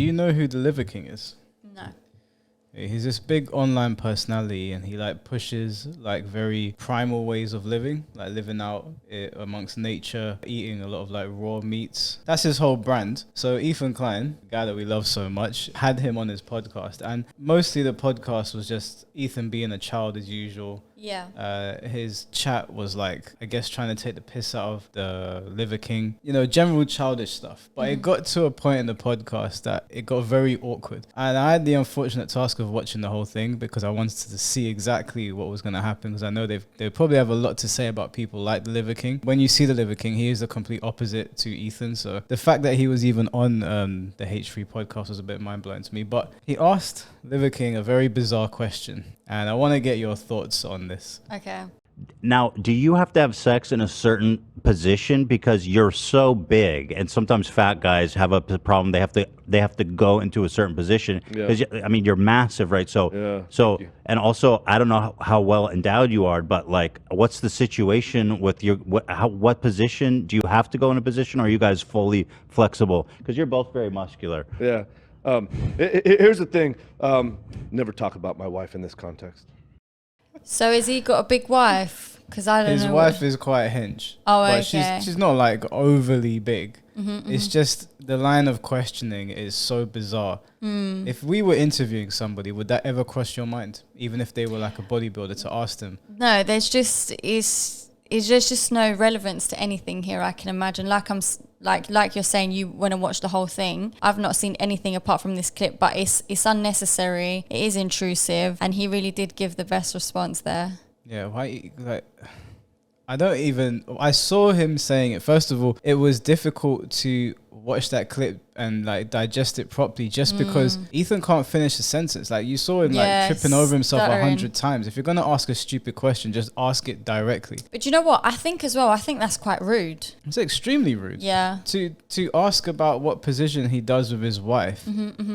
do you know who the Liver King is? No. He's this big online personality, and he like pushes like very primal ways of living, like living out amongst nature, eating a lot of like raw meats. That's his whole brand. So Ethan Klein, the guy that we love so much, had him on his podcast, and mostly the podcast was just Ethan being a child as usual. Yeah. His chat was like, I guess, trying to take the piss out of the Liver King, you know, general childish stuff. But it got to a point in the podcast that it got very awkward. And I had the unfortunate task of watching the whole thing because I wanted to see exactly what was going to happen, because I know they probably have a lot to say about people like the Liver King. When you see the Liver King, he is the complete opposite to Ethan. So the fact that he was even on the H3 podcast was a bit mind-blowing to me. But he asked Liver King a very bizarre question, and I want to get your thoughts on this. Okay. Now, do you have to have sex in a certain position because you're so big, and sometimes fat guys have a problem. They have to go into a certain position because I mean you're massive, right? So and also I don't know how well endowed you are, but like, what's the situation with your what position do you have to go in a position, or are you guys fully flexible? Because you're both very muscular. Yeah. Here's the thing. Never talk about my wife in this context. So has he got a big wife? Because I don't know. His wife is quite hench. Oh, but okay. She's not like overly big. It's just the line of questioning is so bizarre. If we were interviewing somebody, would that ever cross your mind? Even if they were like a bodybuilder, to ask them? No, there's just no relevance to anything here, I can imagine. Like you're saying, you want to watch the whole thing. I've not seen anything apart from this clip, but it's unnecessary. It is intrusive, and he really did give the best response there. Yeah, why? Like, I saw him saying it. First of all, it was difficult to watch that clip and like digest it properly, just because Ethan can't finish a sentence. Like, you saw him like tripping over himself 100 times. If you're gonna ask a stupid question, just ask it directly. But you know what? I think that's quite rude. It's extremely rude. Yeah. To ask about what position he does with his wife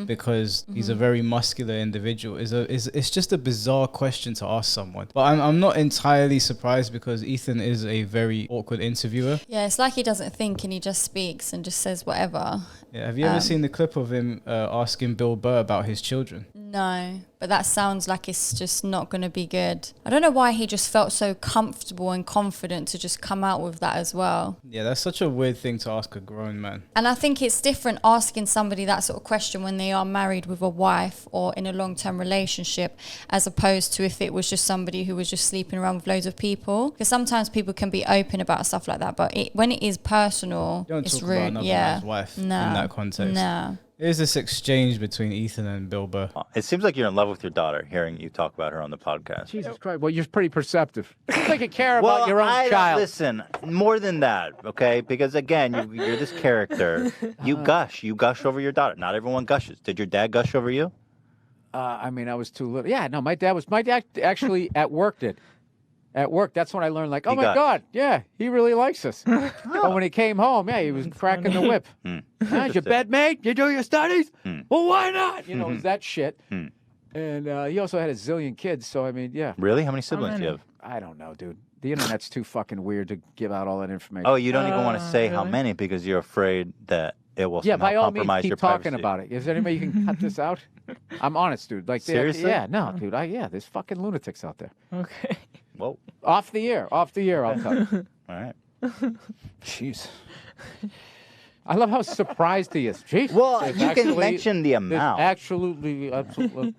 because he's a very muscular individual it's just a bizarre question to ask someone. But I'm not entirely surprised, because Ethan is a very awkward interviewer. Yeah, it's like he doesn't think and he just speaks and just says whatever. Yeah, have you ever seen the clip of him asking Bill Burr about his children? No, but that sounds like it's just not going to be good. I don't know why he just felt so comfortable and confident to just come out with that as well. Yeah, that's such a weird thing to ask a grown man. And I think it's different asking somebody that sort of question when they are married with a wife or in a long-term relationship, as opposed to if it was just somebody who was just sleeping around with loads of people. Because sometimes people can be open about stuff like that, but when it is personal, it's rude. About another man's wife in that context. No. There's this exchange between Ethan and Bill Burr. It seems like you're in love with your daughter, hearing you talk about her on the podcast. Jesus Christ. Well, you're pretty perceptive. You think you care about your own child. Listen, more than that, okay? Because again, you're this character. You gush over your daughter. Not everyone gushes. Did your dad gush over you? I mean, I was too little. Yeah, no, my dad actually at work did. At work, that's when I learned, like, oh my God, yeah, he really likes us. But when he came home, yeah, he was cracking the whip. Is your bed made? You do your studies? Well, why not? You know, it was that shit. And he also had a zillion kids, so I mean, yeah. Really? How many siblings do you have? I don't know, dude. The internet's too fucking weird to give out all that information. Oh, you don't even want to say how many because you're afraid that it will somehow by all compromise means, your keep privacy. talking about it. Is there any way you can cut this out? I'm honest, dude. Like, seriously? Yeah, no, dude. There's fucking lunatics out there. Okay. Whoa. Off the air, I'll tell you. All right. Jeez. I love how surprised he is. Jeez. Well, you can mention the amount. Absolutely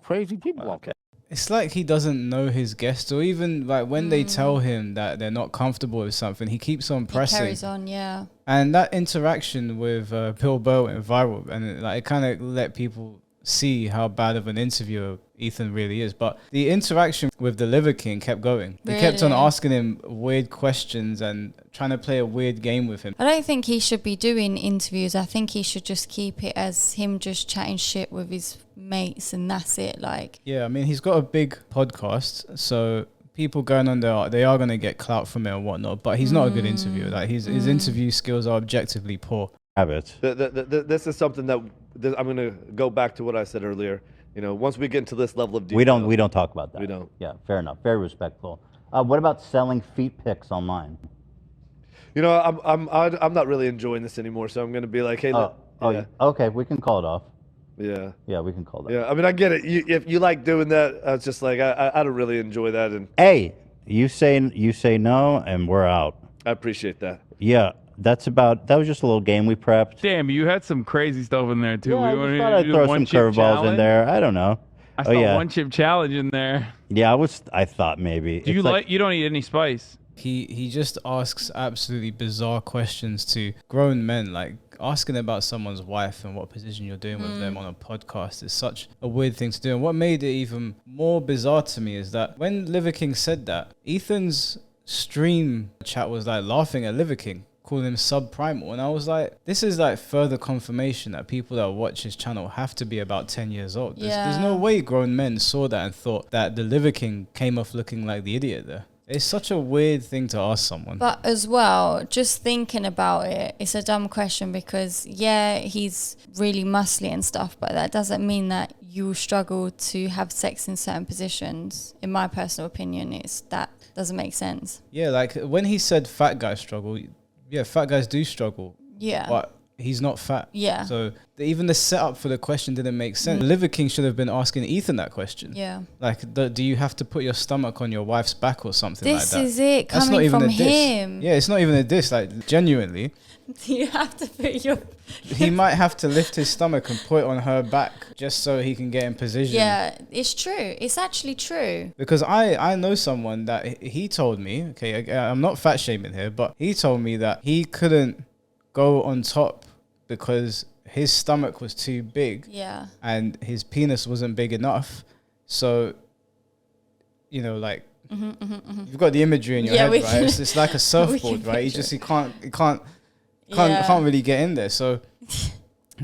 crazy people out there. It's like he doesn't know his guests, or even like when they tell him that they're not comfortable with something, he keeps on pressing. He carries on, yeah. And that interaction with Bill Burr went viral, and it kind of let people see how bad of an interviewer Ethan really is. But the interaction with the Liver King kept going. They kept on asking him weird questions and trying to play a weird game with him. I don't think he should be doing interviews. I think he should just keep it as him just chatting shit with his mates, and that's it. Like, yeah, I mean, he's got a big podcast, so people going on there, they are going to get clout from it and whatnot, but he's not a good interviewer. Like, his interview skills are objectively poor. Habits. This is something that I'm going to go back to what I said earlier. You know, once we get into this level of detail, we don't talk about that. We don't. Yeah, fair enough. Very respectful. What about selling feet pics online? You know, I'm not really enjoying this anymore, so I'm going to be like, hey, look. Okay, we can call it off. Yeah. Yeah, we can call that. Yeah, I mean, I get it. If you like doing that, it's just like I don't really enjoy that, and Hey, you say no, and we're out. I appreciate that. Yeah, that was just a little game we prepped. Damn, you had some crazy stuff in there too. Yeah, I We just thought I'd throw some curveballs in there. I don't know. I saw one chip challenge in there. Yeah, I thought maybe. Do you you don't eat any spice? He just asks absolutely bizarre questions to grown men, like asking about someone's wife and what position you're doing with them on a podcast is such a weird thing to do. And what made it even more bizarre to me is that when Liver King said that, Ethan's stream chat was like laughing at Liver King, calling him subprimal, and I was like, this is like further confirmation that people that watch his channel have to be about 10 years old. There's no way grown men saw that and thought that the Liver King came off looking like the idiot there. It's such a weird thing to ask someone. But as well, just thinking about it, it's a dumb question because, yeah, he's really muscly and stuff, but that doesn't mean that you struggle to have sex in certain positions. In my personal opinion, that doesn't make sense. Yeah, like when he said fat guys struggle, yeah, fat guys do struggle. Yeah. But he's not fat. Yeah. So even the setup for the question didn't make sense. Liver King should have been asking Ethan that question. Yeah. Like, do you have to put your stomach on your wife's back or something like that? This is it coming from him. Yeah, it's not even a diss. Like, genuinely. You have to put your... He might have to lift his stomach and put it on her back just so he can get in position. Yeah, it's true. It's actually true. Because I know someone that he told me, okay, I'm not fat shaming here, but he told me that he couldn't go on top because his stomach was too big. Yeah. And his penis wasn't big enough. So, you know, like, you've got the imagery in your head, right? It's like a surfboard, right? He can't really get in there. So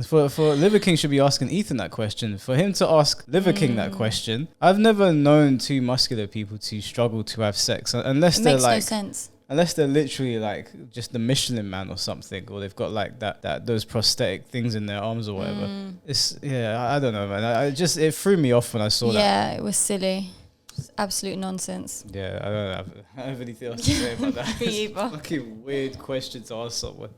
for Liver King should be asking Ethan that question. For him to ask Liver King that question, I've never known two muscular people to struggle to have sex unless they're like, makes no sense. Unless they're literally like just the Michelin Man or something, or they've got like those prosthetic things in their arms or whatever. I don't know, man. It threw me off when I saw that. Yeah, it was silly. It's absolute nonsense. Yeah, I don't have anything else to say about that. Me either. Fucking weird question to ask someone.